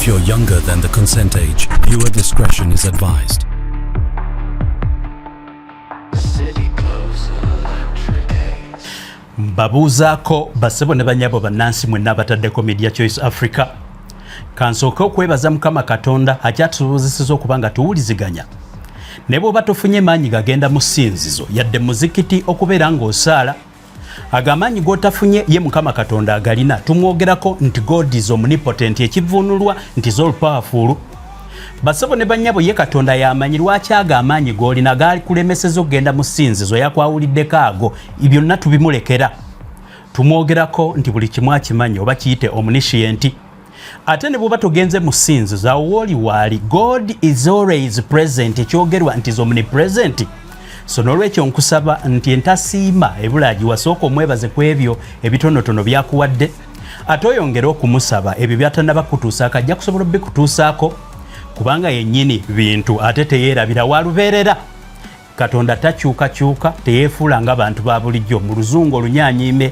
If you're younger than the consent age, viewer discretion is advised. Babuzaako basebo ne banyabo bannansi mwenna bataddeko Media Choice Africa. Kansooka okwebaza Mukama Katonda akyatusobozesezza okuba nga tuwuliziganya. Ne bw'oba tofunye maanyi gagenda mu ssinzizo yadde muzikiti okubeera ng'osaala. Agamaanyi g'otafunye ye Mukama Katonda agalina tumwogerako nti God is omnipotent, ekivvuunulwa nti is all powerful. Basebo ne banyabo ye Katonda yamanyi lwaki agamaanyi g'olina gaali kulemeseza okugenda mu ssinzizo yakwawuliddeko ago byonna tubimulekera. Tumwogerako nti buli kimu akimanyi oba kiyite omniscient. Ate ne bw'oba togenze mu ssinzizo awo woli waali God is always present, ekyogerwa nti is omnipresent. So n'olwekyo nkusaba nti entasiima ebulagi wasooka omwebaze ku ebyo ebitonotono byakuwadde ate oyongere okumusaba ebyo byatannaba kutuusaako ajja kusobola bikutuusaako kubanga yennyini bintu ate teyeerabira walubeerera. Katonda takyukakyuka, teyeefuula ng'abantu ba bulijjo. Mu luzungu olunyaanyiime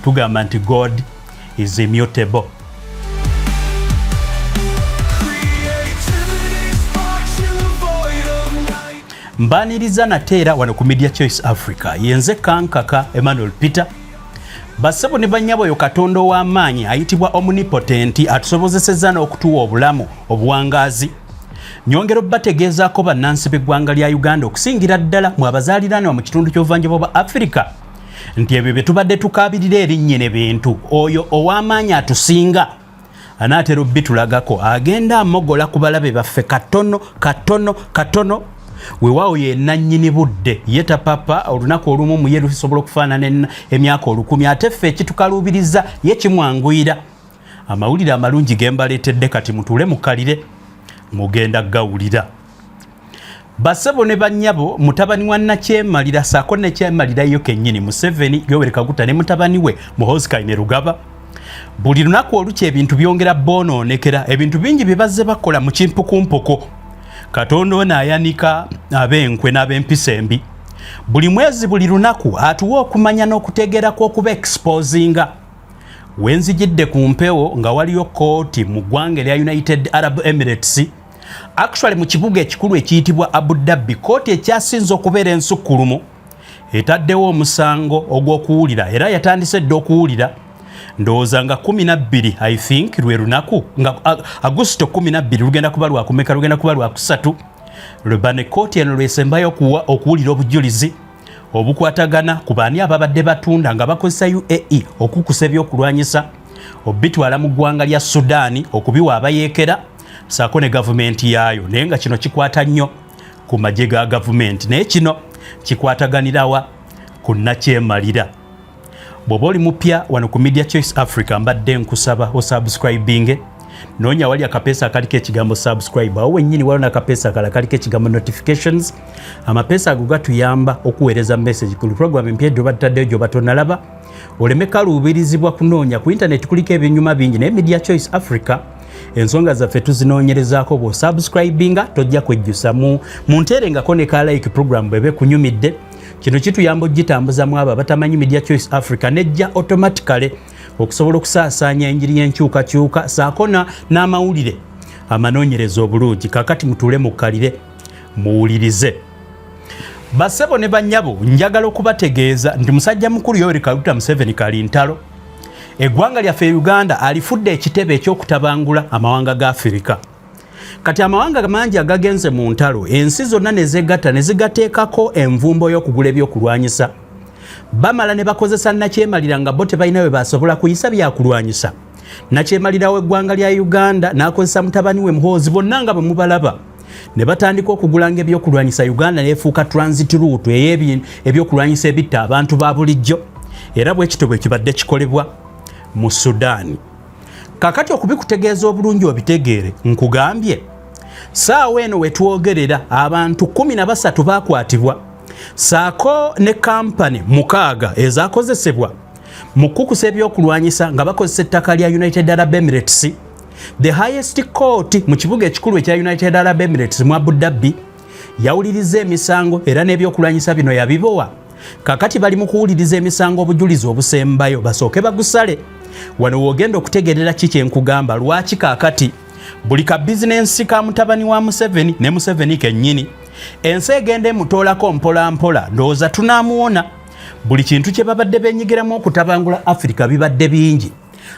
tugamba nti God is immutable. Mbaniriza nateera wano ku Media Choice Africa yenze kankaka Emmanuel Peter. Basebo ne banyabo oyo Katonda w'amaanyi ayitibwa omnipotent atusobozesezza n'okutuwa obulamu obuwangaazi. Nyongero bategeezaako bannansi b'eggwanga lya Uganda okusingira ddala mu abazaaliraanwa mu kitundu ky'obuvanjuba bwa Africa nti ebyo bye tubadde tukaabirira erinnyene bintu oyo ow'amaanyi atusinga anaatera obbitulagako agenda amogola ku balabe baffe katono weewaawo ye nannyini budde yeta papa olunaku olumu mu ye lusobola okufaanana emyaka 10 ate ffe ekitukaluubiriza ye kimwanguyira. Amawulire amalungi ge mbaleetedde kati mutuule mukalire mugenda gawulira. Basebo ne bannyabo mutabani wa Nakyemalira saako ne Kyemalira yo kennyini Museveni Yoweri Kaguta ne mutabani we Muhoozi Kainerugaba buli lunaku olukya ebintu byongera boonoonekera, ebintu bingi bye bazze bakola mu kimpukumpoko. Katonda ono ayanika ab'enkwe n'ab'empisa embi. Buli mwezi buli lunaku atuwa okumanya n'okutegeera kw'okuba exposinga. Wenzijidde ku mpewo nga waliyo kooti mu ggwanga erya United Arab Emirates, actually mu kibuga ekikulu ekiyitibwa Abu Dhabi, kooti ekyasinze okubeera ensukkulumu etaddewo omusango ogw'okuwulira era yatandise dda okuwulira ndowooza nga 12 I think lwe lunaku nga Agusto 12 lugenda kuba lwakumeka lugenda kuba lwakusatu lwebane kooti eno lwesembayo okuwulira obujulizi obukwatagana ku baani ababadde batunda nga bakozesa UAE okukusa ebyokulwanyisa obitwala mu ggwanga lya Sudaani okubiwa abayeekera saako ne gavumenti yaayo, naye nga kino kikwata nnyo ku magye ga gavumenti naye kino kikwataganirawa ku Nakyemalira. Bw'oba oli mupya wano ku Media Choice Africa mbadde nkusaba osubscribing. Noonya wali akapeesa akaliko ekigambo subscribe awo wennyini waliwo n'akapeesa akalala kaliko ekigambo notifications. Amapeesa ago gatuyamba okuweereza message ku program empya gy'oba tutaddeyo gy'oba tonnalaba oleme kaluubirizibwa kunoonya ku internet kuliko ebinyuma bingi naye Media Choice Africa ensonga zaffe tuzinoonyerezaako bwo subscribinga tojja kwejjusa mu nteerengako ne ka like program bwebe kunyumidde. Kino kituyamba ogitambuzamu abo abatamanyi Media Choice Africa nejja automatically okusobola okusaasaanya enjiri y'enkyukakyuka saako n'amawulire amanoonyereza obulungi. Kakati mutuule mukalire muwulirize. Basebo ne bannyabo njagala okubategeeza nti musajja mukulu Yoweri Kaguta Museveni kali ntalo. Eggwanga lyaffe Uganda alifudde ekitebe ekyokutabangula amawanga ga Africa. Kati amawanga mangi agagenze mu ntalo ensi zonna ne zegatta ne zigateekako envumbo y'okugula ebyokulwanyisa. Bamala ne bakozesa Nakyemalira nga bo tebalina we basobola kuyisa byakulwanyisa. Nakyemalira w'eggwanga lya Uganda n'akozesa mutabani we Muhoozi bonna nga bwe mubalaba ne batandika okugulanga ebyokulwanyisa. Uganda n'efuuka transit route ebyokulwanyisa ebitta abantu ba bulijjo era bwe kityo bwe kibadde kikolebwa mu Sudaani. Kakati okubikutegeeza obulungi obitegeere nkugambye saawa eno wetwogerera abantu 13 bakwatibwa saako ne kampani 6 ezakozesebwa mu kukusa ebyokulwanyisa nga bakozesa ettaka lya United Arab Emirates. The highest court mu kibuga ekikulu ekya United Arab Emirates mu Abu Dhabi yawuliriza emisango era n'ebyokulwanyisa bino yabibowa. Kakati bali mu kuwuliriza emisango obujulizi obusembayo basooke bagusale. Wano wogenda okutegerera kiki enkugamba lwaki kakati buli ka bizinensi ka mutabani wa Museveni ne Museveni kennyini ensi egende mutoolako mpola mpola ndowooza tunaamuwona. Buli kintu kye babadde benyigiramu okutabangula Africa bibadde bingi.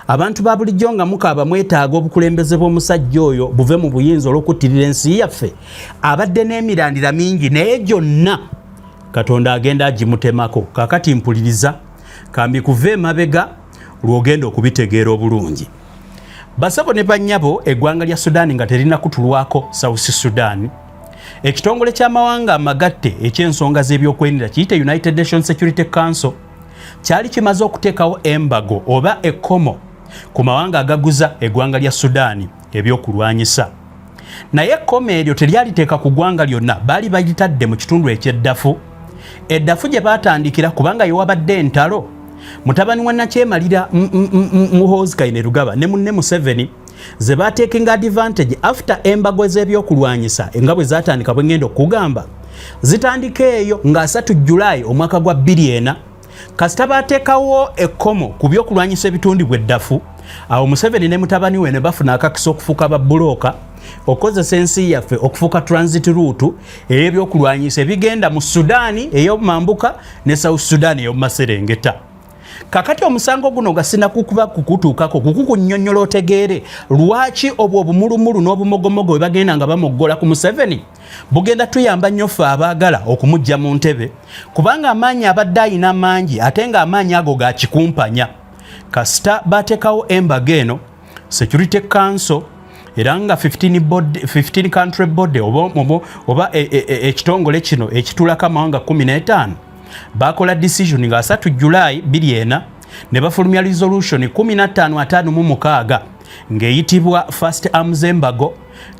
Abantu ba bulijjo nga mukaaba mwetaaga obukulembeze bw'omusajja oyo buve mu buyinza olw'okuttirira ensi yaffe abadde n'emirandira mingi naye gyonna Katonda agenda agimutemako. Kaakati mpuliriza kambi kuva emabega lw'ogenda okubitegeera obulungi. Basabo ne bannyabo eggwanga lya Sudan nga terina kutulwako South Sudan. Ekitongole ky'amawanga amagatte eky'ensonga z'ebyokwenira kiyite United Nations Security Council kyali kimaze okuteekawo embago oba ekkomo ku mawanga agaguza eggwanga lya Sudan ebyokulwanyisa. Naye ekkomo eryo teryaliteeka ku ggwanga lyonna, baali balitadde mu kitundu eky'eddafu. Eddafu gye baatandikira kubanga yewabadde entalo. Mutabani wa Nakyemalira Muhoozi Kainerugaba ne munne Museveni ze baatekinga advantage after embago ez'ebyokulwanyisa nga bwe zaatandika bwe ngenda okugamba zitandika eyo nga 3 Julayi omwaka gwa 2004 kasita baateekawo ekkomo ku byokulwanyisa ebitundibwa eddafu. Awo Museveni ne mutabani we ne bafuna akakisa okufuuka babbulooka okozesa ensi yaffe okufuuka transit route ey'ebyokulwanyisa ebigenda mu Sudaani ey'omumambuka ne South Sudan ey'omumaserengeta. Kakati omusango guno gasina kukuba kukutuukako kukukunnyonnyola otegeere lwaki obwo obumulumulu n'obumogomogo bwe bagenda nga bamoggola ku Museveni bugenda tuyamba nnyo ffe abaagala okumujja mu ntebe kubanga amaanyi abadde ayina mangi ate nga amaanyi ago ga kikumpanya. Kasita bateekawo embaga eno Security Council era nga 15 country body oba ekitongole kino ekitulako amawanga 15 bakola decision nga 3 Julayi 2004 ne bafulumya resolution 1556 ng'eyitibwa First Arms Embargo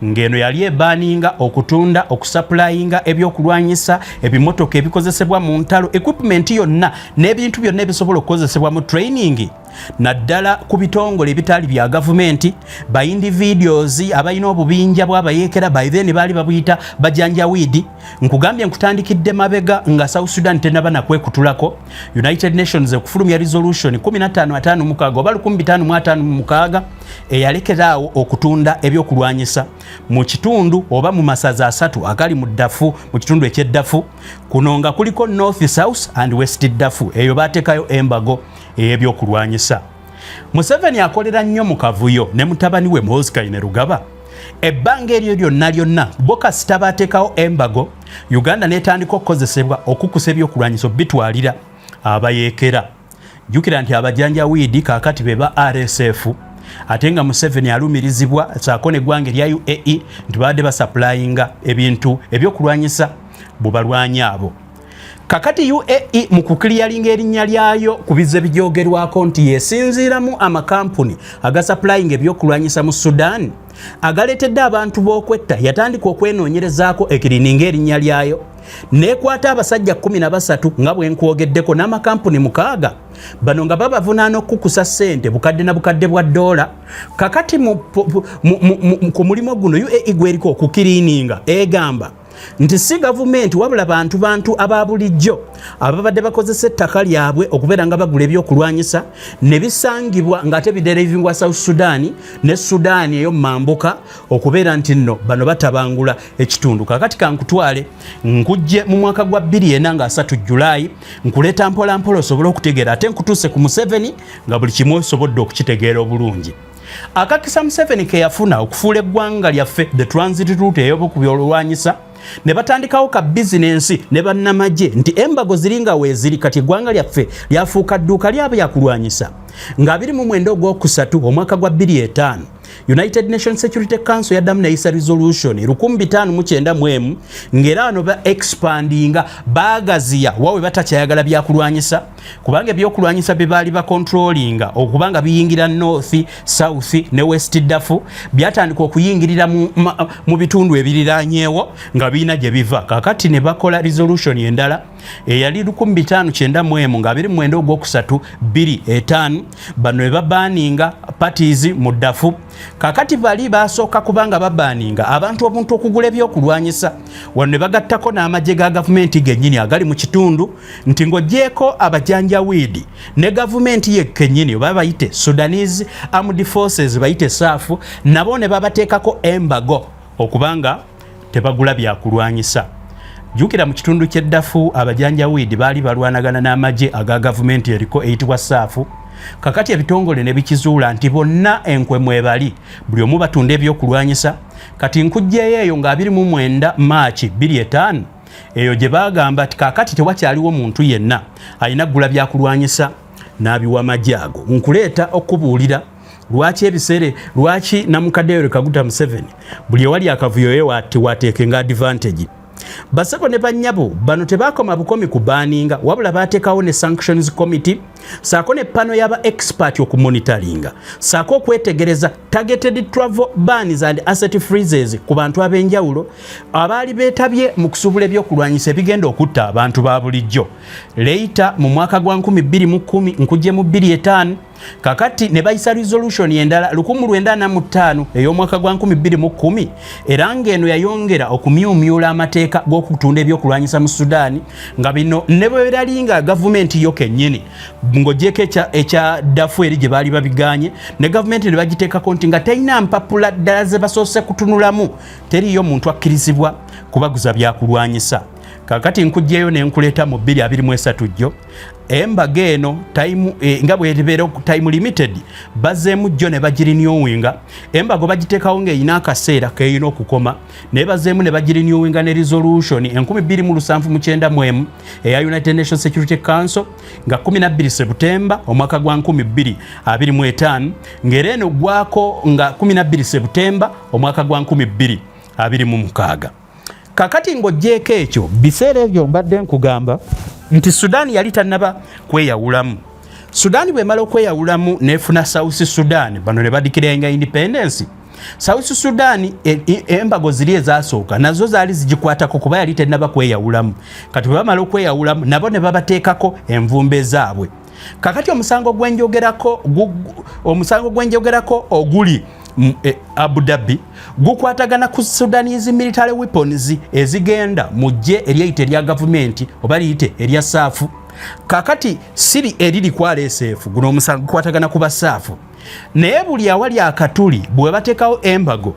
ng'eno yali ebaaninga okutunda okusupplyinga ebyokulwanyisa ebimotoka ebikozesebwa mu ntalo equipment yonna n'ebintu byonna ebisobola okukozesebwa mu training naddala ku bitongole ebitali bya gavumenti ba individuals abalina obubinja bw'abayeekera by then baali babuyita bajanjawidi. Nkugambye nkutandikidde mabega nga South Sudan tenaba nakwekutulako United Nations okufulumya resolution 1556 oba 1556 eyalekeraawo okutunda ebyokulwanyisa mu kitundu oba mu masaza asatu agali mu Ddafu mu kitundu eky'eddafu kuno nga kuliko North, South and West Ddafu eyo bateekayo embago ey'ebyokulwanyisa. Museveni akolera nnyo mu kavuyo ne mutabani we Muhoozi Kainerugaba. Ebbanga eryo lyonna bo kasita baateekawo embago Uganda n'etandika okukozesebwa okukusa ebyokulwanyisa bitwalira abayeekera. Jjukira nti abajanjawiidi kaakati be ba RSF ate nga Museveni alumirizibwa saako n'eggwanga erya UAE nti baadde basupplyinga ebintu ebyokulwanyisa bubalwanyi abo. Kakati UAE mu kukiliyalinga erinnya lyayo ku bize bijoogerwako nti yesinziiramu amakampuni agasupplyinga ebyokulwanyisa mu Sudan agaleetedde abantu b'okwetta yatandika okwenoonyerezaako ekirininga erinnya lyayo neekwata abasajja 13 nga bwe nkwogeddeko n'amakampuni 6 bano nga babavunaana okukusa ssente bukadde na bukadde bwa $. Kakati ku mulimu guno UAE gweriko okukirininga egamba nti si gavumenti wabula bantu aba bulijjo ababadde bakozesa ettaka lyabwe okubeera nga bagula ebyokulwanyisa ne bisangibwa ng'ate biderevingwa South Sudan ne Sudan ey'omumambuka okubeera nti nno bano batabangula ekitundu. Kakati kankutwale nkujje mu mwaka gwa 2004 nga 3 Julayi nkuleeta mpola mpola osobole okutegeera ate nkutuuse ku Museveni nga buli kimu osobodde okukitegeera obulungi. Akakisa Museveni ke yafuna okufuula eggwanga lyaffe the transit route ey'obukubyolwanyisa ne batandikawo ka bizinensi ne bannamagye nti embago ziringa weeziri kati eggwanga lyaffe lyafuuka dduuka lyabo lyakulwanyisa nga 29 Ogwokusatu omwaka gwa 2005 United Nations Security Council yaddamu neyisa resolution 1591 ng'era wano ba expandinga baagaziya wawe batakyayagala byakulwanyisa kubanga ebyokulwanyisa bye baali bakontrolinga okubanga biyingira North, South ne West Ddafu byatandika okuyingirira mu bitundu ebiriraanyeewo nga biina gye biva. Kakati ne bakola resolution endala eyali 1591 nga 29 ogwokusatu 25 bano ne babaninga parties mu Darfur. Kakati bali basooka kubanga babaninga abantu obuntu okugula ebyokulwanyisa wano ne bagattako n'amagye ga gavumenti gennyini agali mu kitundu nti ng'ogyeko abajanjawiidi ne gavumenti ye kennyini oba bayite Sudanese Armed Forces bayite SAF nabo ne babateekako embago okubanga tebagula byakulwanyisa. Jukira mu kitundu kye Darfur abajanjawiidi baali balwanagana n'amagye aga gavumenti eriko eyitibwa SAF. Kakati ebitongole ne bikizuula nti bonna enkwe mwebali buli omu batunda ebyokulwanyisa. Kati nkujjeyo eyo nga 29 Maachi 2005 eyo gye bagamba ati kakati tewakyaliwo muntu yenna alina ggula byakulwanyisa n'abiwa amagye ago. Nkuleeta okubuulira lwaki ebiseere lwaki Namukadde Yoweri Kaguta Museveni buli ewali akavuyo ye wateekenga advantage. Basebo ne bannyabo bano tebakoma bukomi ku baninga wabula bateekawo ne sanctions committee saako ne pano y'aba expert okumonitoringa saako okwetegereza targeted travel bans and asset freezes ku bantu ab'enjawulo abaali beetabye mu kusuubula ebyokulwanyisa ebigenda okutta abantu ba bulijjo. Leeta mu mwaka gwa 2010 nkujje mu 2005 kakati ne bayisa resolution endala 1945 ey'omwaka gwa 2010 era ng'eno yayongera okumyumyula amateeka g'okutunda ebyokulwanyisa mu Sudan nga bino ne bwe biralinga gavumenti yo kennyini ng'ogyeko ekya Darfur eri gye baali babiganye ne gavumenti ne bagiteekako nti nga terina mpapula ddala ze basoose kutunulamu teriyo muntu akkirizibwa kubaguza byakulwanyisa. Kakati nkujjeyo ne nkuleeta mu 2023 jjo embaga eno time nga bw'ebeera time limited bazeemu jjo ne bagirinewinga embago bagiteekawo ng'eyina akaseera k'eyina okukoma naye bazeemu ne bagirinewinga ne resolution 2791 eya United Nations Security Council nga 12 Septemba omwaka gwa 2025 ng'era eno gwako nga 12 Septemba omwaka gwa 2026. Kakati ng'ogyeko ekyo biseera ebyo mbadde nkugamba nti Sudan yali tannaba kweyawulamu. Sudan bw'emala okweyawulamu n'efuna South Sudan bano ne badikirainga independence. South Sudan embago ziri ezasooka nazo zaali zigikwatako kuba yali tannaba kweyawulamu. Kati bwe bamala okweyawulamu nabo ne babateekako envumbe zaabwe. Kakati omusango gwenjogerako oguli Abu Dhabi gukwatagana ku Sudanese military weapons ezigenda mu ggye eryeyita erya gavumenti oba liyite erya SAF. Kakati siri eriri kwa RSF guno omusango gukwatagana ku basaafu naye buli awali akatuli bwe bateekawo embago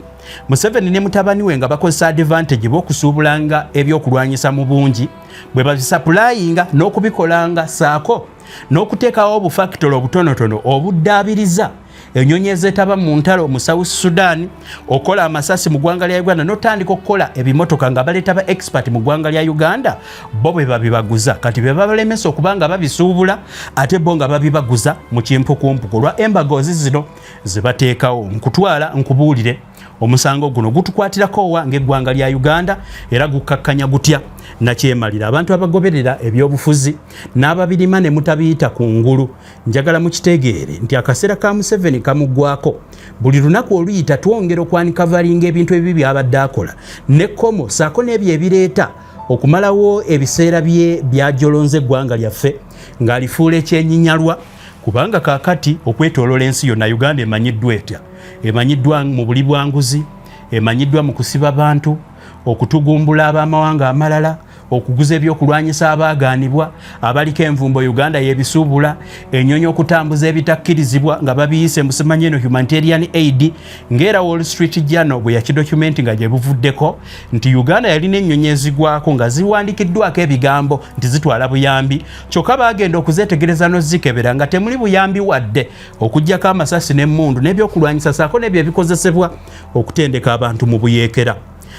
Museveni ne mutabani we nga bakozesa advantage b'okusuubulanga ebyokulwanyisa mu bungi bwe babisappulayinga n'okubikolanga saako n'okuteekawo obufakitolo obutonotono obuddaabiriza enyonyi ezeetaba mu ntalo mu South Sudan okola amasasi mu ggwanga lya Uganda n'otandika okukola ebimotoka nga baleeta ba expert mu ggwanga lya Uganda bo bwe babibaguza kati be babalemesa okubanga babisuubula ate bo nga babibaguza mu kimpukumpuku lwa embago zino ze bateekawo. Nkutwala nkubuulire omusango guno gutukwatirako wa ng'eggwanga lya Uganda era gukakkanya gutya nakyemalira abantu abagoberera ebyobufuzi n'ababirima ne mutabiyita ku ngulu. Njagala mukitegeere nti akaseera ka Museveni kamuggwako buli lunaku oluyita twongera okwanika valinga ebintu ebibi byabadde akola ne komo saako n'ebyo ebireeta okumalawo ebiseera bye byajolonze eggwanga lyaffe ng'alifuula ekyenyinyalwa kubanga kaakati okwetoolola ensi yonna Uganda emanyiddwa etya. Emanyiddwa mu buli bwanguzi, emanyiddwa mu kusiba bantu, okutugumbula ab'amawanga amalala, okuguza ebyokulwanyisa abaagaanibwa, abaliko envumbo Uganda y'ebisuubula, ennyonyi okutambuza ebitakkirizibwa nga babiyise mu simanyi humanitarian aid ng'era Wall Street Journal bwe yakidokumenti nga gye buvuddeko nti Uganda yalina ennyonyi ezigwako nga ziwandikiddwako ebigambo nti zitwala buyambi kyokka baagenda okuzeetegereza n'ozikebera nga temuli buyambi wadde okuggyako amasasi n'emmundu n'ebyokulwanyisa saako n'ebyo ebikozesebwa okutendeka abantu mu buyeekera.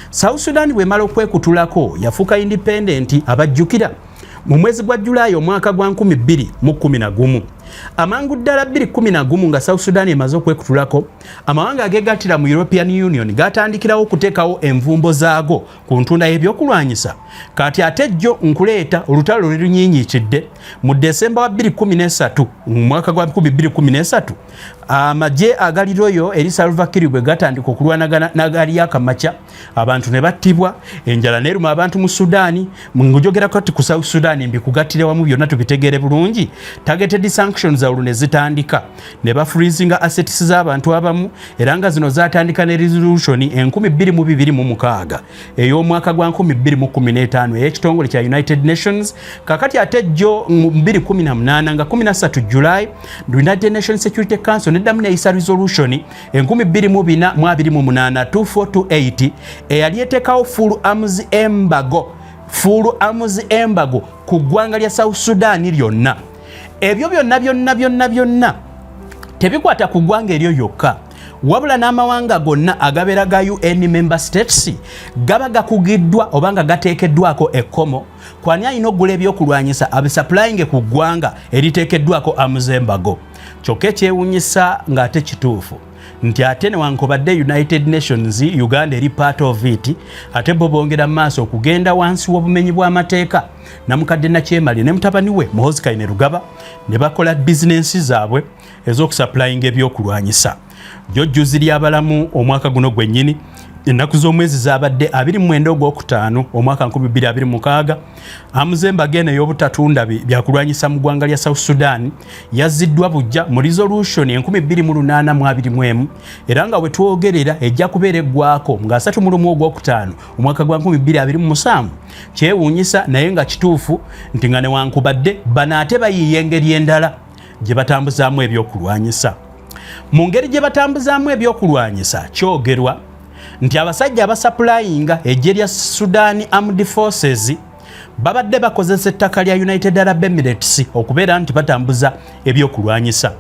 South Sudan bw'emala okwekutulako yafuuka independent abajjukira mu mwezi gwa Julaayi omwaka gwa 2011 amangu ddala 2011 nga South Sudan emaze okwekutulako amawanga agegattira mu European Union gatandikirawo okuteekawo envumbo zaago ku ntunda y'ebyokulwanyisa. Kati ate jjo nkuleeta olutalo lw'erunyiinyiikidde mu Desemba wa 2013 mu mwaka gwa 2013 amagye agali Royal eri Salva Kiir bwe gatandika okulwanagana n'agali Akamacha abantu ne battibwa enjala neruma abantu mu Sudaani mungojogerako ati ku South Sudan mbikugattire wamu byonna tubitegeere bulungi targeted sanctions za ne zitandika ne bafreezinga assets z'abantu abamu era nga zino zatandika ne resolution 2226 ey'omwaka gwa 2015 ey'ekitongole kya United Nations. Kakati ate jjo 2018 nga 13 July United Nations Security Council neddamu neeyisa resolution 2228 eyali eteekawo full arms embargo ku ggwanga lya South Sudan lyonna. Ebyo byonna tebikwata ku ggwanga eryo yokka wabula n'amawanga gonna agabeera ga UN member states gaba gakugiddwa oba nga gateekeddwako ekkomo kwani alina okugula ebyokulwanyisa abisupplying ku ggwanga eriteekeddwako arms embargo. Kyokka ekyewuunyisa ng'ate kituufu nti ate newankubadde United Nations Uganda eri part of it ate bo bongera maaso okugenda wansi w'obumenyi bw'amateeka namukadde Nakyemali ne mutabani we Muhoozi Kainerugaba ne bakola bizinensi zaabwe ez'okusupplying ebyokulwanyisa. Jjojjuzi ly'abalamu omwaka guno gwennyini ennaku z'omwezi zabadde 29 Ogwokutaano omwaka 2026 amuzemba gene y'obutatunda byakulwanyisa mu ggwanga lya South Sudan yazziddwa bujja mu resolution 2821 era nga wetwogerera ejja kubeera eggwako nga 31 Ogwokutaano omwaka gwa 2027. Kyewuunyisa naye nga kituufu nti nga newankubadde bano ate bayiiya engeri endala gye batambuzaamu ebyokulwanyisa. Mu ngeri gye batambuzaamu ebyokulwanyisa kyogerwa nti abasajja abasupplyinga eggye lya Sudan Armed Forces babadde bakozesa ettaka lya United Arab Emirates okubeera nti batambuza ebyokulwanyisa.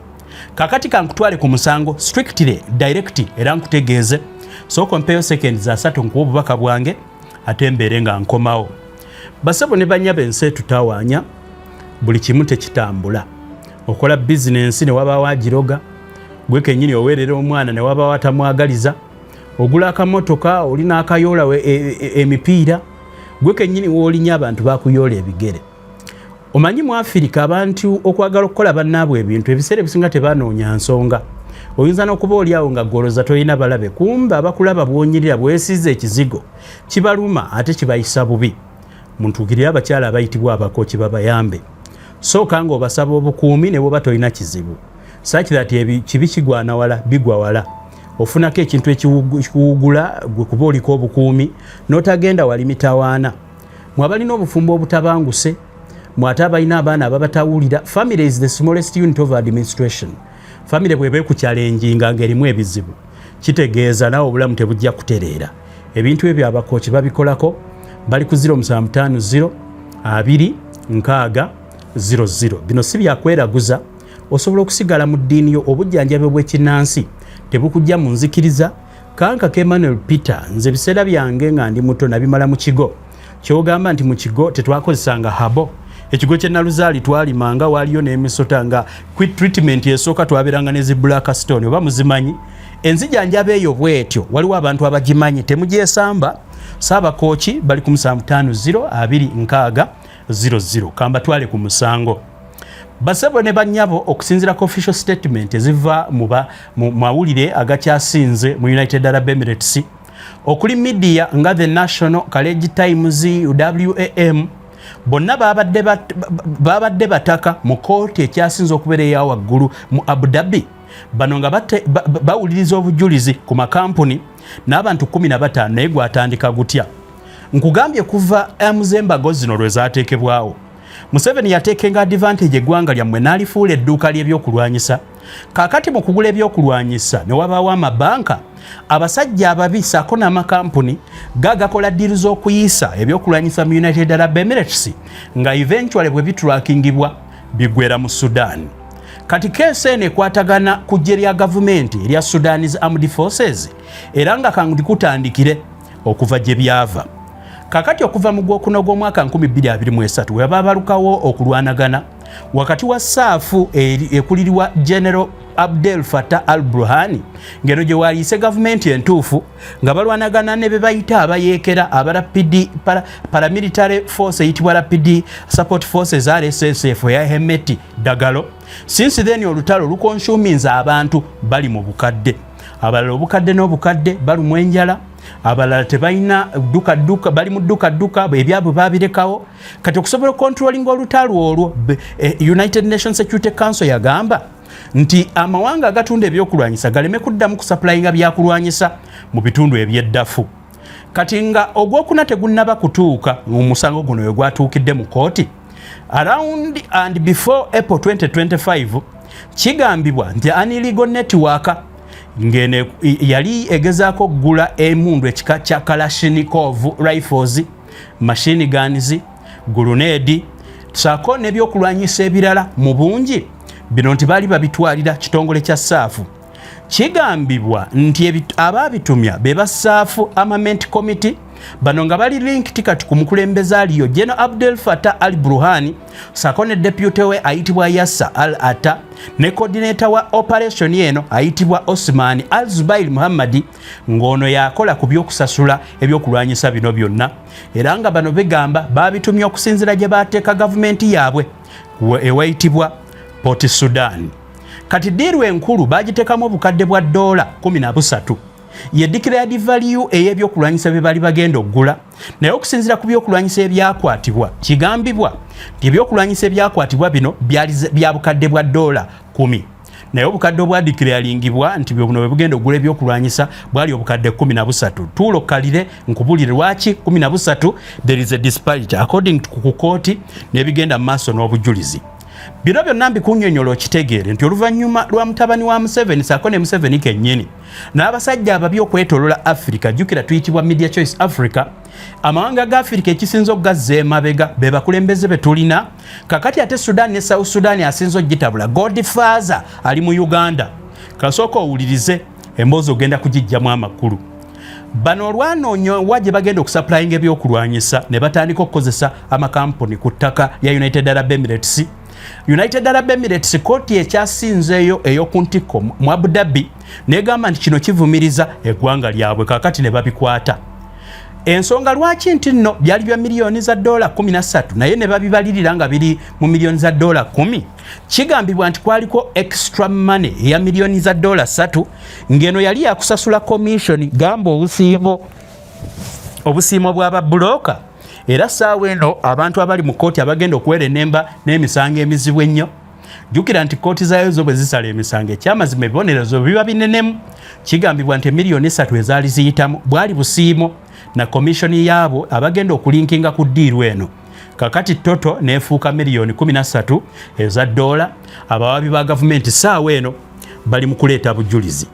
Kakati kankutwale ku musango strictly direct era nkutegeeze sooka mpeeyo seconds za 3 nkuwa obubaka bwange ate mbeere nga nkomawo. Basabo ne banyaba ensi tutawaanya buli kimu tekitambula. Okola bizinensi ne wabaawo agiroga gwe kennyini oweerera omwana ne wabaawo atamwagaliza ogula akamotoka olina akayoola emipiira gwe kennyini woolinya abantu bakuyoola ebigere. Omanyi mu Afirika abantu okwagala okukola bannaabwe ebintu ebiseera ebisinga tebanoonya nsonga. Oyinza n'okuba oliawo nga goloza tolina balabe kumba abakulaba bwonyirira bwesize ekizigo kibaluma ate kibayisa bubi. Muntuukirire abakyala abayitibwa abakooki babayambe. Sooka nga obasaba obukuumi ne bwoba tolina kizibu. Such that kibi kigwana wala bigwa wala. Ofunako ekintu ekiwugula gwe kuba oliko obukuumi n'otagenda wali mitawaana. Mwabalina obufumbo obutabanguse mwate abalina abaana ababatawulira. Family is the smallest unit of administration. Family bwebe ku challenginga ngerimu ebizibu kitegeeza nawo obulamu tebujja kutereera. Ebintu ebyo abakooki babikolako bali ku 0750 2 bino si byakweraguza. Osobola okusigala mu ddiini yo obujjanjabe bw'ekinnansi tebukujja mu nzikiriza. Kankaka Emmanuel Peter nze biseera byange nga ndi muto nabimala mu kigo kyogamba nti mu kigo tetwakozesanga habo. Ekigo kye Naluzaali twalimanga waliyo n'emisota nga quick treatment esooka twaberanga ne zi black stone oba muzimanyi. Enzijanjabe eyo bwetyo waliwo abantu abagimanyi temugyesamba. Saabakooki bali ku 0750 2 kamba twale ku musango. Basabo ne banyabo okusinzira ku official statement eziva mu mawulire agakyasinze mu United Arab Emirates okuli media nga the National, College Times, WAM bonna babadde bataka mu kooti ekyasinze okubeera eya waggulu mu Abu Dhabi. Bano nga bawuliriza obujulizi ku makampuni n'abantu 15 naye gwatandika gutya. Nkugambye kuva arms embargo zino lwe zaateekebwawo Museveni yatekenga advantage eggwanga lyammwe n'alifuula edduuka ly'ebyokulwanyisa. Kaakati mu kugula ebyokulwanyisa ne wabaawo amabanka abasajja ababi ssaako n'amakampuni gakola ddiiri z'okuyisa ebyokulwanyisa mu United Arab Emirates nga eventually bwe bitrakingibwa bigwera mu Sudan. Kati keesi eno ekwatagana ku ggye lya gavumenti erya Sudanese Armed Forces era nga kutandikire okuva gye byava. Kakati okuva mu Gwokuna gw'omwaka 2023 we babalukawo okulwanagana wakati wa saafu ekulirwa General Abdel Fattah al-Burhan ngeno gye waliise gavumenti entuufu nga balwanagana ne be bayita abayeekera abarapidi paramilitary force eyitibwa Rapid Support Forces RSF ya Hemeti Dagalo. Since then olutalo lukonsuminza abantu bali mu bukadde, abalala obukadde n'obukadde balumwa enjala, abalala tebalina duka bali mu duka ebyabwe babirekawo. Kati okusobola controlling olutalo olwo United Nations Security Council yagamba nti amawanga agatunda ebyokulwanyisa galeme kuddamu kusupplyinga byakulwanyisa mu bitundu ebyeddafu. Kati nga ogwokuna tegunnaba kutuuka omusango guno we gwatuukidde mu kooti around and before April 2025 kigambibwa nti an illegal network ngene yali egezaako okugula emundu ekika kya Kalashnikov rifles, machine guns, grenade sako n'ebyokulwanyisa ebirala mu bungi bino nti bali babitwalira kitongole kya saafu. Kigambibwa nti ababitumya be basaafu Armament Committee bano nga bali linked kati ku mukulembeze aliyo General Abdel Fattah al-Burhan sako ne deputy we ayitibwa Yasser al-Atta ne coordinator wa operation eno ayitibwa Osman al-Zubair Muhammadi ngono yakola ku byokusasula ebyokulwanyisa bino byonna era nga bano begamba babitumya okusinzira gye bateeka gavumenti yaabwe ewayitibwa Port Sudan. Kati diru enkulu bagitekamu obukadde bwa $13 ye declared value ey'ebyokulwanyisa bye bali bagenda okugula, naye okusinzira ku byokulwanyisa ebyakwatibwa kigambibwa nti ebyokulwanyisa ebyakwatibwa bino bya bukadde bwa $10, naye obukadde obwa declaringibwa nti buno bwe bugenda okugula ebyokulwanyisa bwali obukadde 13. Tulokalire nkubulire lwaki 13. There is a disparity according to kukooti n'ebigenda mu maaso n'obujulizi. Bino byonna mbikunyonyola okitegeere nti oluvannyuma lwa mutabani wa Museveni sako ne Museveni kennyini n'abasajja ababi okwetoloola Africa, jjukira tuyitibwa Media Choice Africa, amawanga ga Africa ekisinza okugazza emabega be bakulembeze be tulina. Kakati ate Sudan ne South Sudan asinza ogitabula. Godfather ali mu Uganda. Kasooka owulirize emboozi ogenda kugijjamu amakulu. Bano olwanoonywa gye bagenda okusupplyinga ebyokulwanyisa ne batandika okukozesa amakampuni ku ttaka lya United Arab Emirates. United Arab Emirates kooti ekyasinzeeyo ey'okuntiko mu Abu Dhabi negamba nti kino kivumiriza eggwanga lyabwe kakati ne babikwata. Ensonga lwaki nti nno byali bya milioni za $13 naye ne babibalirira nga biri mu milioni za $10. Kigambibwa nti kwaliko extra money ya milioni za $3 ngeno yali yakusasula commission gamba obusiimo bw'ababulooka. Era saawa eno abantu abali mu kooti abagenda okuwera ennemba n'emisango emizibu ennyo. Jjukira nti kooti zaayo zo bwe zisala emisango ekyamazima ebibonerezo biba binenemu. Kigambibwa nti milioni 3 ezaali ziyitamu bwali busiimo na komishoni yaabo abagenda okulinkinga ku ddiiru eno. Kakati toto neefuuka milioni 13 eza $. Abawabi ba gavumenti saawa eno bali mu kuleeta bujulizi.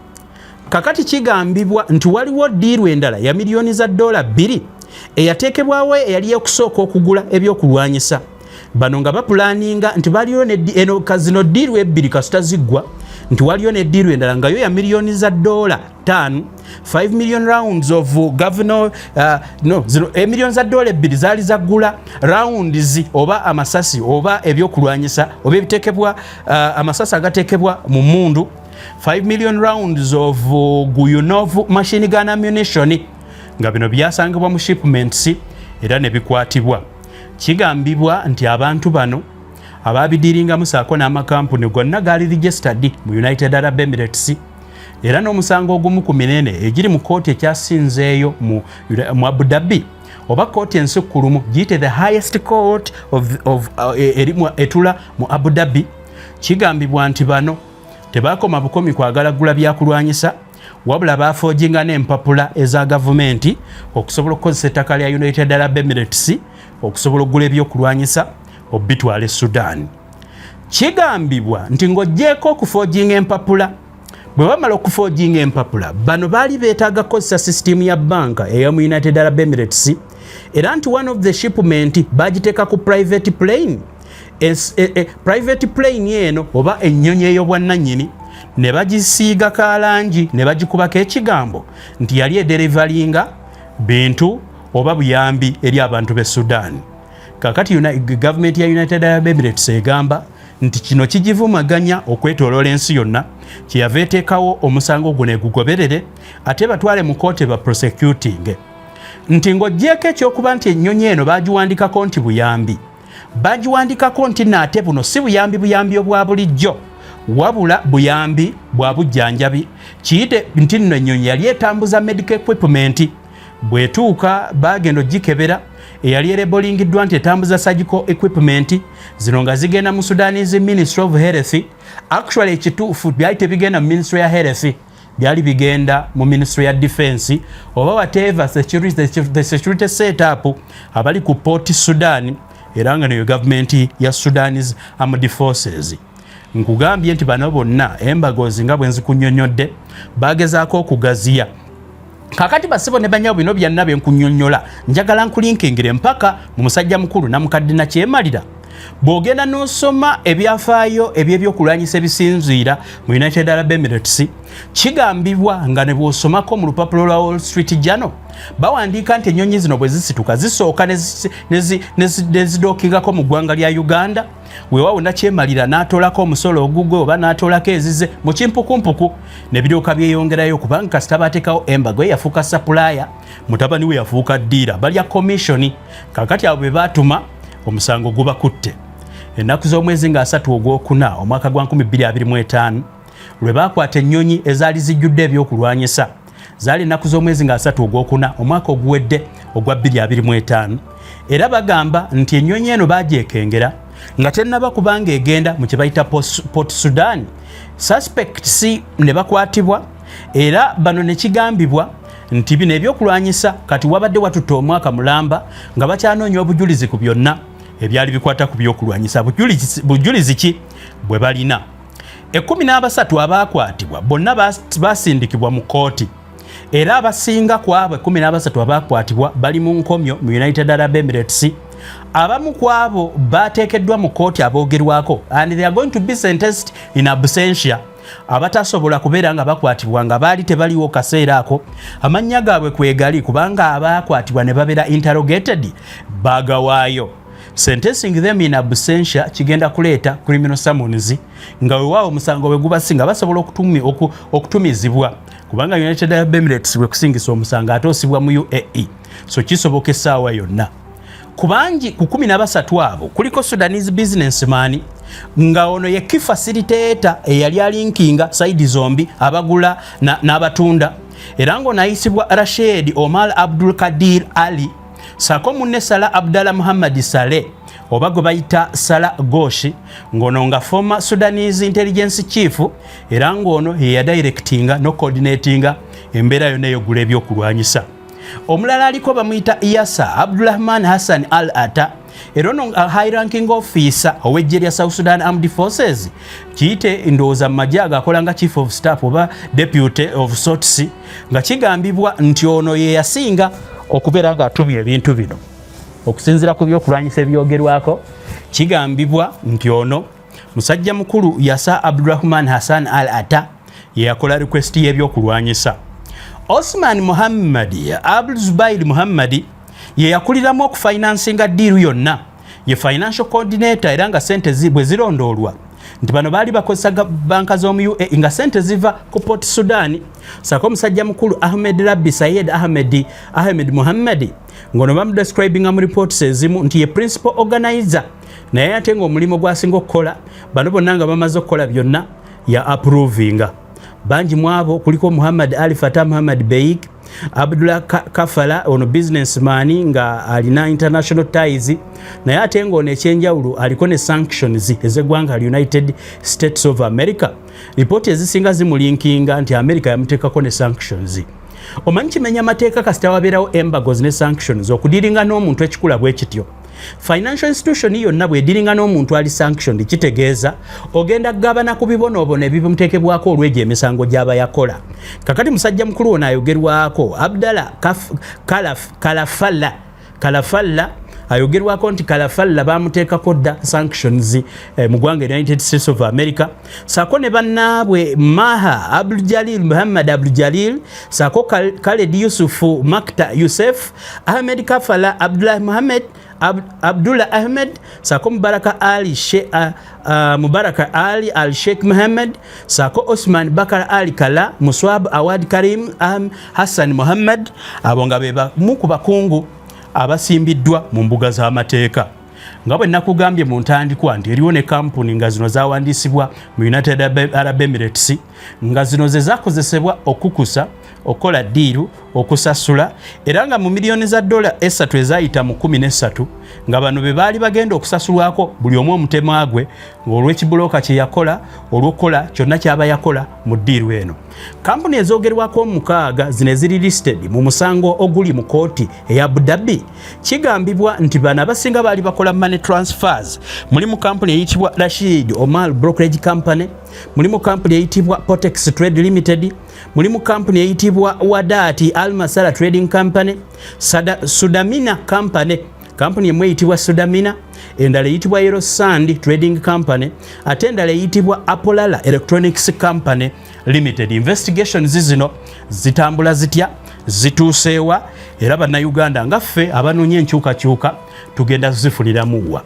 Kakati kigambibwa nti waliwo ddiiru endala ya milioni za $2 eyateekebwawo eyali okusooka okugula ebyokulwanyisa. Bano nga bapulaninga nti waliyo eno kazino ddiiru ebbiri kasita ziggwa nti waliyo ne ddiiru endala nga yo ya milioni za $5, 5 million rounds of governor milioni za $2 zaali zaggula rounds oba amasasi oba ebyokulwanyisa oba ebiteekebwa amasasi agateekebwa mu mundu, 5 million rounds of Guyunov machine gun ammunition nga bino byasangibwa mu shipments era ne bikwatibwa. Kigambibwa nti abantu bano ababidiringa musaako n'amakampuni gonna gaali registered mu United Arab Emirates era n'omusango ogumu ku minene egiri mu kooti ekyasinzeeyo mu Abu Dhabi oba kooti ensukkulumu giyite the highest court of etula mu Abu Dhabi. Kigambibwa nti bano tebakoma bukomi kwagala gula byakulwanyisa wabula bafoojinga n'empapula eza gavumenti okusobola okukozesa ettaka lya United Arab Emirates okusobola okugula ebyokulwanyisa obitwala Sudan. Kigambibwa nti ng'oggyeko okufoojinga empapula, bwe bamala okufoojinga empapula bano baali beetaaga kukozesa sisitimu ya banka ey'omu United Arab Emirates era nti one of the shipment bagiteeka ku private plane. Private plane eno oba ennyonyi ey'obwannannyini ne bagisiiga kalangi ne bagikubako ekigambo nti yali ederivalinga bintu oba buyambi eri abantu b'e Sudan. kakati government ya United Arab Emirates egamba nti kino kijivumaganya okwetoloola ensi yonna kyeyava eteekawo omusango guno egugoberere ate batwale mu kooti ba prosecuting nti ng'oggyeko ekyokuba nti ennyonyi eno baagiwandikako nti buyambi bagiwandikako nti naate buno si buyambi obwa bulijjo wabula buyambi bwa bujjanjabi kiyite nti nno ennyonyi yali etambuza medical equipment bwetuuka bagenda ogikebera eyali erebolingiddwa nti etambuza surgical equipment zino nga zigenda mu Sudanese Ministry of Health. Actually ekituufu byali tebigenda mu Ministry ya Health, byali bigenda mu Ministry ya Defense oba whatever the security setup abali ku Port Sudan era nga neyo government ya Sudanese Armed Forces. Nkugambye nti bano bonna embago zinga bwenzi kunnyonnyodde bagezaako okugaziya. Kakati basibo ne banyabo bino byanna benkunnyonnyola njagala nkulinkingire mpaka mu musajja mukulu Namukadde Nakyemalira. Bw'ogenda n'osoma ebyafaayo eby'ebyokulwanyisa ebisinziira mu United Arab Emirates kigambibwa nga ne bw'osomako mu lupapula lwa Wall Street Journal bawandiika nti ennyonyi zino bwe zisituka zisooka nezidokingako mu ggwanga lya Uganda weewaawo Nakyemalira n'atoolako omusolo ogugwe oba n'atoolako ezize mu kimpukumpuku ne biryoka byeyongerayo kubanga kasita baateekawo embago yafuuka supplier mutabani we yafuuka ddiira balya commission kakati abo be baatuma omusango gubakutte. Ennaku z'omwezi nga 3 Ogwokuna omwaka gwa 2025 lwe baakwata ennyonyi ezaali zijjudde ebyokulwanyisa zaali ennaku z'omwezi nga 3 Ogwokuna omwaka oguwedde ogwa 2025 era bagamba nti ennyonyi eno bagyekengera nga tennaba kubanga egenda mu kye bayita Port Sudan. Suspects ne bakwatibwa era bano ne kigambibwa nti bino ebyokulwanyisa kati wabadde watutta omwaka mulamba nga bakyanoonya obujulizi ku byonna ebyali bikwata ku byokulwanyisa. Bujulizi ki bwe balina? 13 abaakwatibwa bonna basindikibwa mu kooti era abasinga ku abo 13 abaakwatibwa bali mu nkomyo mu United Arab Emirates. Abamu ku abo bateekeddwa mu kooti aboogerwako and they are going to be sentenced in absentia. Abatasobola kubeera nga bakwatibwa nga baali tebaliwo kaseera ako amannya gaabwe kwegali kubanga abaakwatibwa ne babeera interrogated bagawaayo. Sentencing them in absentia kigenda kuleeta criminal summons nga weewaawo omusango bwe gubasinga basobola okutumizibwa kubanga United Arab Emirates bwe kusingisa omusango atoosibwa mu UAE so kisoboka essaawa yonna. Kubangi ku 13 abo kuliko Sudanese businessman nga ono ye key facilitator eyali alinkinga side zombi abagula n'abatunda era ngo nayisibwa Rashid Omar Abdul Kadir Ali sako munne Salah Abdallah Muhammad Saleh oba gwe bayita Salah Goshi ngono nga former Sudanese intelligence chief era ngono ye ya directinga no coordinatinga embeera yonna eyogula ebyokulwanyisa. Omulala aliko bamuyita Iyasa Abdulrahman Hassan Al-Ata era ono high ranking officer ow'eggye lya South Sudan Armed Forces kiyite ndowooza majja agakola nga chief of staff oba deputy of sorts nga kigambibwa nti ono ye yasinga okubeera nga atumya ebintu bino okusinziira ku byokulwanyisa ebyogerwako. Kigambibwa nti ono musajja mukulu Yasa Abdulrahman Hassan Al-Ata ye yakola request y'ebyokulwanyisa. Osman Muhammad Abdul Zubair Muhammad ye yakuliramu okufinansinga deal yonna ye financial coordinator era nga sente zibwe zirondoolwa nti bano baali bakozesa banka z'omu UAE nga sente ziva ku Port Sudan. Sako omusajja mukulu Ahmed Rabbi Sayed Ahmed Muhammad ngono bamudescribinga mu reports ezimu nti ye principal organizer naye ate ng'omulimu gwasinga okukola bano bonna nga bamaze okukola byonna ya approvinga. Banji mwabo kuliko Muhammad Ali Fatah Muhammad Beik Abdullah Kafala ono businessman nga alina international ties naye ate ng'ono ekyenjawulo aliko ne sanctions ez'eggwanga United States of America. Ripooti ezisinga zimulinkinga nti America yamuteekako ne sanctions. Omanyi kimenya amateeka kasita wabeerawo embargoes ne sanctions okudiringa n'omuntu ekikula bwe kityo. Financial institution yonna bwediringa n'omuntu ali sanctioned kitegeeza ogenda kugabana ku bibonoobono ebimuteekebwako olw'egyo emisango gy'aba yakola. Kakati musajja mukulu ono ayogerwako Abdallah Kalafalla ayogerwako nti Kalafalla bamuteekako dda sanctions mu ggwanga United States of America, saako ne bannaabwe Maha Abdul Jalil Muhammad Abdul Jalil, saako Khaled Yusuf Makta Youssef, Ahmed Kafala Abdullah Muhammad Abdullah Ahmed, saako Mubaraka Ali Al-Sheikh Muhammad, saako Osman Bakar Ali Kala, Muswab Awad Karim Hassan Muhammad. Abo nga be bamu ku bakungu abasimbiddwa mu mbuga z'amateeka. Nga bwe nakugambye mu ntandikwa nti eriwo ne kampuni nga zino zawandiisibwa mu United Arab Emirates, nga zino ze zakozesebwa okukusa, okola ddiiru, okusasula, era nga mu miliyoni za $3 ezayita mu 13, nga bano be baali bagenda okusasulwako buli omu omutema gwe olw'ekibulooka kye yakola, olw'okukola kyonna kyaba yakola mu ddiiru eno. Kampuni ezoogerwako 6 zino eziri listed mu musango oguli mu kooti eya Abu Dhabi, kigambibwa nti bano abasinga baali bakola money transfers. Mulimu kampuni eyitibwa Rashid Omar Brokerage Company, mulimu kampuni eyitibwa Potex Trade Limited, mulimu kampuni eyitibwa Wadati Al Masala Trading Company, Sudamina Company, kampuni emwe eyitibwa Sudamina, endala eyitibwa Yellow Sand Trading Company, ate endala eyitibwa Apolala Electronics Company Limited. Investigations zino zitambula zitya, zituusewa, era bannayuganda nga ffe abanoonya enkyukakyuka tugenda zifuliramuwa.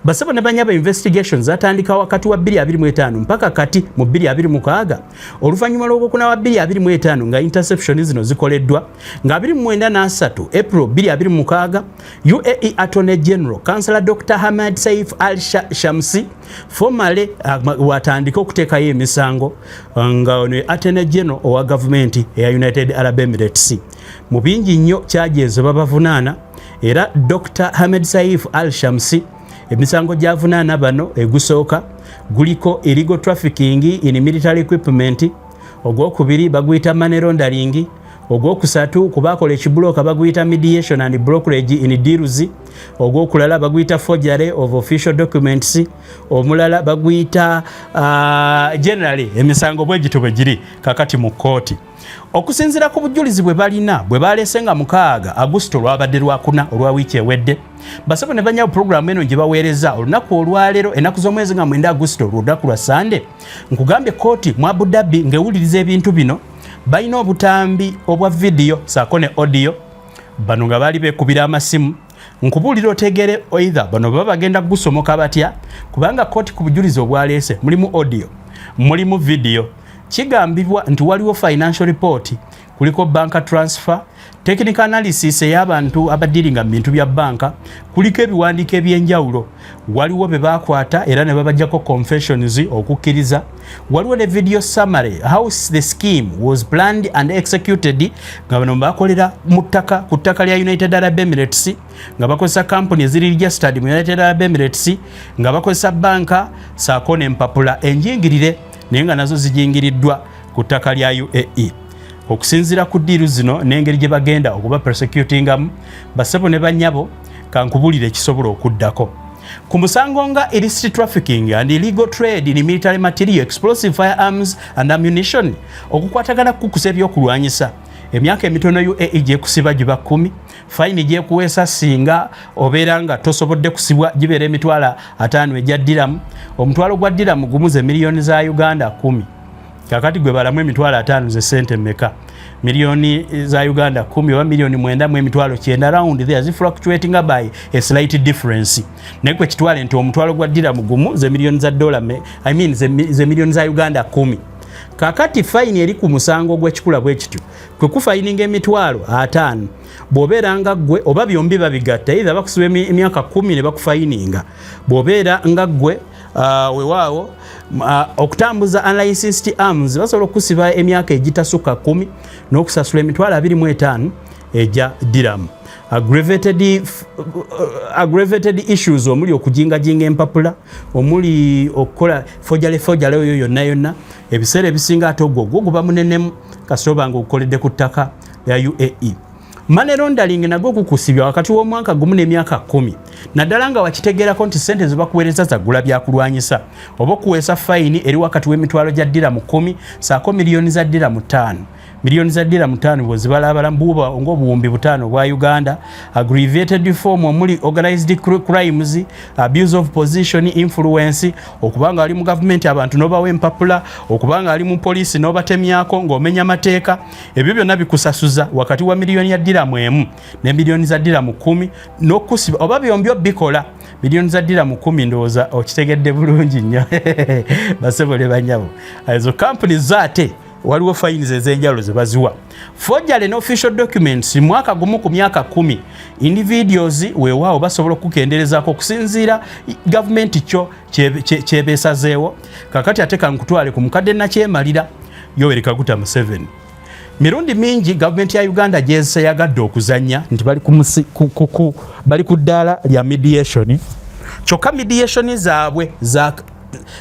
Basaba ne banyaba investigations zatandika wakati wa 2025 mpaka kati mu 2026, oluvannyuma lw'okuna wa 2025 nga interception zino zikoleddwa, nga 2023 April 2026 UAE Attorney General Councillor Dr. Hamad Saif Al-Shamsi formally watandika okuteekayo emisango nga ono Attorney General owa government eya United Arab Emirates. Mu bingi nnyo charges babavunaana, era Dr. Hamad Saif Al-Shamsi emisango gyavunaana bano egusooka guliko illegal trafficking in military equipment, ogwokubiri baguyita money laundering, ogwokusatu kubakola ekibulooka baguyita mediation and brokerage in deals, ogwokulala baguyita forgery of official documents, omulala baguyita generally emisango bwegito bwe giri kakati mu kooti. Okusinziira ku bujulizi bwe balina bwe baleese nga 6 Agusto lwabadde lwakuna olwa wiiki ewedde, basaba ne banya programu eno gye baweereza olunaku olwaleero ennaku z'omwezi nga 9 Agusto lunaku lwa Sande. Nkugambye kooti mu Abu Dhabi ng'ewuliriza ebintu bino balina obutambi obwa video saako ne audio, bano nga baali beekubira amasimu. Nkubuulira otegere either bano baba bagenda gusomoka batya, kubanga kooti ku bujulizi obwaleese mulimu audio, mulimu video. Kigambibwa nti waliwo financial report, kuliko bank transfer, technical analysis ey'abantu abadiringa mu bintu bya banka, kuliko ebiwandiiko ebyenjawulo, waliwo be bakwata era ne babajjako confessions okukkiriza, waliwo ne video summary how the scheme was planned and executed, nga bano bakolera ku ttaka lya United Arab Emirates, nga bakozesa company eziri registered mu United Arab Emirates, nga bakozesa banka saako n'empapula enjingirire naye nga nazo zijingiriddwa ku ttaka lya UAE. Okusinziira ku ddiiru zino n'engeri gye bagenda okuba prosecutingamu, basebo ne bannyabo kankubulire ekisobola okuddako. Ku musango nga illicit trafficking and illegal trade in military material, explosive firearms and ammunition, okukwatagana kukusa ebyokulwanyisa, emyaka emitono UAE gyekusiba giba 10, fine gyekuweesa singa obeera nga tosobodde kusibwa gibeera emitwalo 5 egya diramu, omutwalo gwa diramu gumu ze miliyoni za Uganda 10. Kakati gwe balamu emitwalo 5 ze sente meka, miliyoni za Uganda 10 oba miliyoni 9 mu emitwalo 9, around there is fluctuating by a slight difference. Nekwe kitwale nti omutwalo gwa diramu gumu ze miliyoni za dola ze miliyoni za Uganda 10. Kakati fine eri ku musango gw'ekikula bwe kityo kwe kufayininga emitwalo 5 bw'obeera nga ggwe oba byombi babigatta, either bakusiba emyaka 10 ne bakufayininga. Bw'obeera nga ggwe weewaawo okutambuza unlicensed arms basobola okusiba emyaka egitasukka 10 n'okusasula emitwalo 25 egya diramu. Aggravated issues omuli okujingajinga empapula, omuli okukola fojale oyo yonna ebiseera ebisinga ate ogwo guba munenemu kasoba nga okukoledde ku ttaka lya UAE. Money laundering nagwo gukusibya wakati w'omwaka gumu n'emyaka 10, naddala nga wakitegeerako nti ssente ze bakuweereza zagula byakulwanyisa, oba okuweesa fayini eri wakati w'emitwalo gya diramu 10 saako miliyoni za diramu 5. milioni za ddira 5 bwezibala mbuba ng'obuwumbi 5 bwa Uganda. Aggravated form omuli organized crimes, abuse of position, influence, okubanga ali mu government abantu nobawe empapula, okubanga ali mu police nobatemyako ng'omenya mateeka, ebyo byonna bikusasuza wakati wa milioni ya ddira 1 ne milioni za ddira 10 n'okusiba oba byombyo bikola milioni za ddira 10 ndowooza okitegedde bulungi nnyo basebole banyabo. Ezo companies zaate waliwo fines ez'enjawulo ze baziwa. Forgery and official documents mwaka gumu ku myaka 10 individuals weewaawo basobola okukenderezaako okusinziira government kyo kyebeesazeewo. Kakati ate kankutwale ku mukadde nakyemalira Yoweri Kaguta Museveni. Mirundi mingi government ya Uganda yagadde okuzanya nti bali ku ddaala lya mediation. Kyokka mediation zaabwe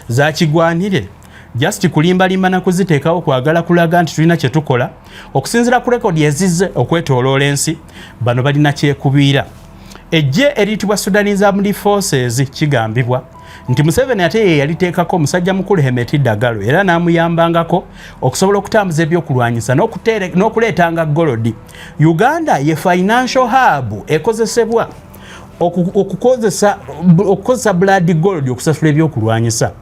za kigwanire just kulimbalimba na kuziteekawo kwagala kulaga nti tulina kye tukola okusinziira ku rekodi ezizze okwetooloola ensi. Bano balina kyekubiira. Ejje eriyitibwa Sudanese Armed Forces kigambibwa nti Museveni ate ye yaliteekako omusajja mukulu Hemeti Dagalo era n'amuyambangako okusobola okutambuza ebyokulwanyisa n'okuleetanga golodi. Uganda ye financial hub ekozesebwa okukozesa blood gold okusasula ebyokulwanyisa.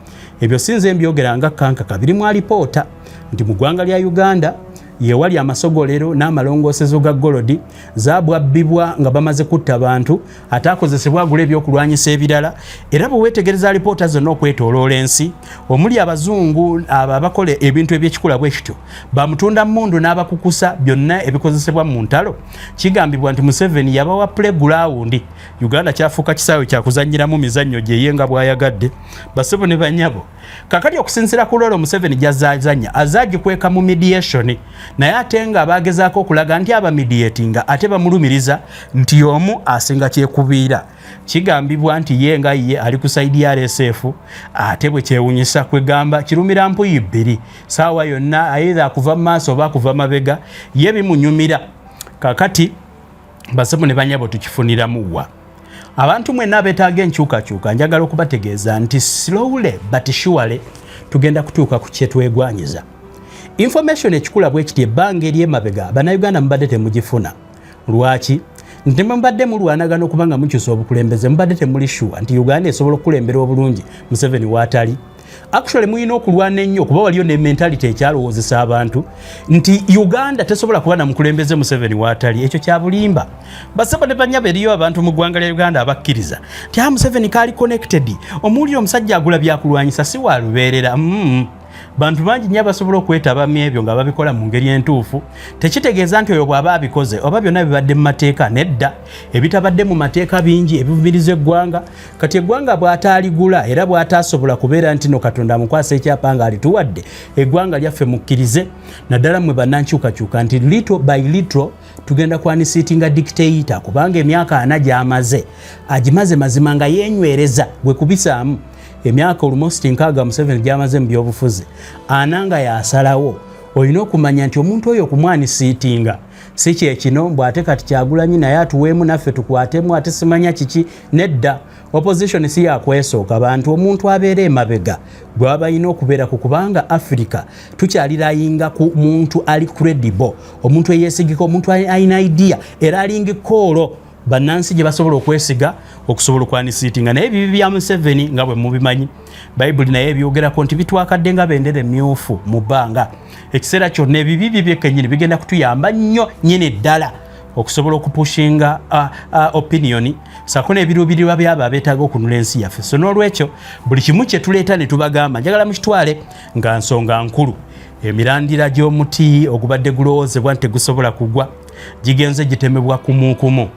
Ebyo sinze mbyogera nga kankaka birimu alipoota nti mu ggwanga lya Uganda yewali amasogolero n'amalongoosezo ga golodi zaabwabbibwa nga bamaze kutta bantu ataakozesebwa agula ebyokulwanyisa ebirala. Era bwe weetegereza alipoota zonna okwetooloola ensi omuli abazungu abakola ebintu ebyekikula bwe kityo bamutunda mmundu n'abakukusa byonna ebikozesebwa mu ntalo. Kigambibwa nti Museveni yabawa playground. Uganda kyafuuka kisaawe kyakuzanyiramu mizannyo gye ye nga bw'ayagadde. Basebo ne banyabo kakati okusinziira ku lolo Museveni gy'azazanya azaagikweka mu mediation naye ate nga bagezaako okulaga nti abamediatinga ate bamulumiriza nti omu asinga kyekubiira. Kigambibwa nti ye nga ye ali ku saidi ya RSF ate bwe kyewunyisa kwegamba kirumira mpuyi bbiri saawa yonna ayitha kuva mu maaso oba kuva mabega ye bimunyumira. Kakati basebo ne banyabo tukifuniramu wa abantu mwenna beetaaga enkyukakyuka njagala okubategeeza nti slowly but surely tugenda kutuuka ku kyetwegwanyiza. Information ekikula bwe kiti ebbanga ery'emabega Bannayuganda mubadde temugifuna. Lwaki? Nti mubadde mulwanagana okubanga mukyusa obukulembeze mubadde temuli sure nti Uganda esobola okukulembera obulungi Museveni waatali. Actually muyina okulwana ennyo okuba waliyo ne mentality ekyalowoozesa abantu nti Uganda tesobola kuba na mukulembeze Museveni waatali. Ekyo kya bulimba. Basebo ne banyaba eriyo abantu mu ggwanga lya Uganda abakkiriza nti Museveni kaali connected omuwulire omusajja agula byakulwanyisa si walubeerera. Bantu bangi nnyo abasobola okwetabamu ebyo nga babikola mu ngeri entuufu. Tekitegeeza nti oyo bw'aba abikoze oba byonna bibadde mu mateeka. Nedda, ebitabadde mu mateeka bingi ebivumiriza eggwanga. Kati eggwanga bw'ataaligula era bw'ataasobola kubeera nti no Katonda amukwasa ekyapa nga alituwadde eggwanga lyaffe mukkirize naddala mmwe bannankyukakyuka nti little by little tugenda kwanisiitinga dictator kubanga emyaka 4 gy'amaze agimaze mazima nga yeenywereza gwe kubisaamu. Emyaka almost 6 Museveni gy'amaze mu byobufuzi ananga yasalawo olina okumanya nti omuntu oyo okumwanisiitinga si kyekino bw'ate kati Kyagulanyi naye atuweemu naffe tukwatemu ate simanya kiki. Nedda, opposition si yakwesooka bantu omuntu abeera emabega gw'aba alina okubeera ku kubanga Africa tukyalirayinga ku muntu ali credible, omuntu eyeesigika, omuntu alina idea era alinga koolo bannansi gye basobola okwesiga okusobola okwanisiitinga. Naye ebibi bya Museveni nga bwe mubimanyi Bayibuli naye ebyogerako nti bitwakadde nga bendera emmyufu mu bbanga. Ekiseera kyonna ebibi bye kennyini bigenda kutuyamba nnyo nnyini ddala okusobola okupushinga opinion sako n'ebiruubirirwa byabo abeetaaga okunula ensi yaffe. So n'olwekyo buli kimu kye tuleeta ne tubagamba njagala mukitwale nga nsonga nkulu. Emirandira gy'omuti ogubadde gulowoozebwa nti tegusobola kugwa gigenze gitemebwa kumukumu.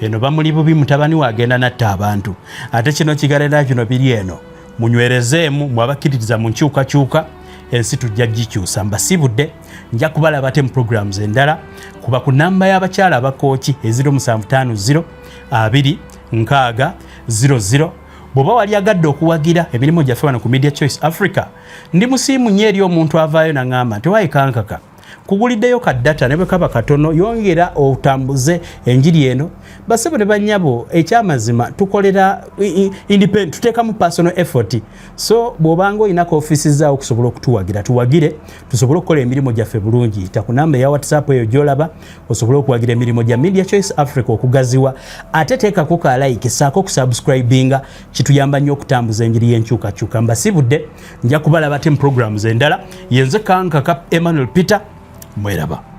Eno bamuli bubi mutabani wagenda natta abantu. Ate kino kigalera kino biri eno. Munywerezeemu mwabakkiririza mu nkyukakyuka ensi tujja gikyusa. Mbasibudde nja kubalaba ate mu programs endala kuba ku namba y'abakyala abakooki 0750 2 6 bw'oba wali agadde okuwagira emirimu gyaffe wano ku Media Choice Africa. Ndi musiimu nnyo eri omuntu avaayo n'aŋŋamba nti waayi kankaka kuguliddeyo ka data ne bwe kaba katono yongera otambuze enjiri eno basebo ne bannyabo ekyamazima tukolera independent tuteekamu personal effort so bw'obanga olinako offices zaawo okusobola okutuwagira tuwagire tusobole okukola emirimu gyaffe bulungi takunamba ya WhatsApp eyo gyolaba osobole okuwagira emirimu gya Media Choice Africa okugaziwa ate teekako ka like saako okusubscribinga kituyamba nnyo okutambuza enjiri y'enkyukakyuka mbasibudde nja kubalaba te mu programs endala yenze kankaka Emmanuel Peter mweraba